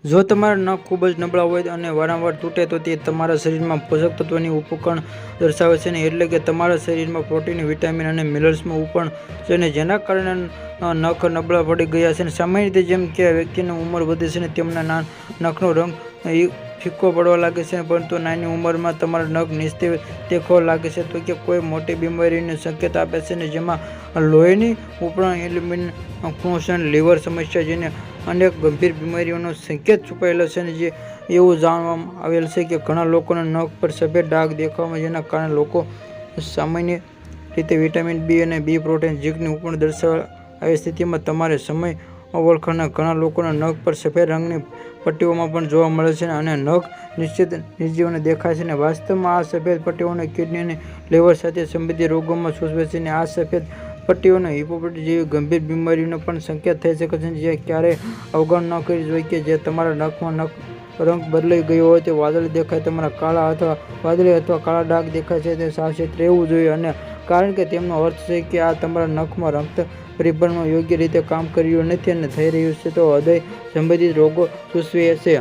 જો તમારા નખ ખૂબ જ નબળા હોય અને વારંવાર તૂટે તો તે તમારા શરીરમાં પોષક તત્વોની ઉપકરણ દર્શાવે છે ને એટલે કે તમારા શરીરમાં પ્રોટીન, વિટામિન અને મિનરલ્સનું ઉપકરણ છે ને જેના કારણે નખ નબળા પડી ગયા છે. સામાન્ય રીતે જેમ કે વ્યક્તિની ઉંમર વધે છે ને તેમના નખનો રંગ ફીકો પડવા લાગે છે, પરંતુ નાની ઉંમરમાં તમારા નખ નિસ્તેજ દેખાવા લાગે છે તો કે કોઈ મોટી બીમારીનો સંકેત આપે છે ને જેમાં લોહીની ઉપકરણ, ઇન્ફ્લેમેશન, લીવર સમસ્યા જેને અનેક ગંભીર બીમારીઓનો સંકેત છુપાયેલો છે ને જે એવું જાણવામાં આવેલ છે કે ઘણા લોકોના નખ પર સફેદ ડાઘ દેખાય જેના કારણે લોકો સામાન્ય રીતે વિટામિન બી અને બી પ્રોટીન ઝીંકની ઉપકરણ દર્શાવે. આવી સ્થિતિમાં તમારે સમય ઓળખના ઘણા લોકોના નખ પર સફેદ રંગની પટ્ટીઓમાં પણ જોવા મળે છે અને નખ નિશ્ચિત નિર્જીવ દેખાય છે. વાસ્તવમાં આ સફેદ પટ્ટીઓ કિડની અને લીવર સાથે સંબંધિત રોગોમાં સૂચવે છે. આ સફેદ પટ્ટીઓ હિપોક્રેટિસ જેવી ગંભીર બીમારીનો પણ સંકેત થઈ શકે છે જે ક્યારેય અવગણ ન કરવી જોઈએ. કે જે તમારા નખમાં રંગ બદલાઈ ગયો હોય તે વાદળી દેખાય, તમારા કાળા અથવા વાદળી અથવા કાળા ડાઘ દેખાય છે તે સાવચેત રહેવું જોઈએ અને કારણ કે તેનો અર્થ છે કે આ તમારા નખમાં રક્ત પરિભ્રમણ યોગ્ય રીતે કામ કરી રહ્યું નથી અને થઈ રહ્યું છે તો હૃદય સંબંધિત રોગો સૂચવે છે.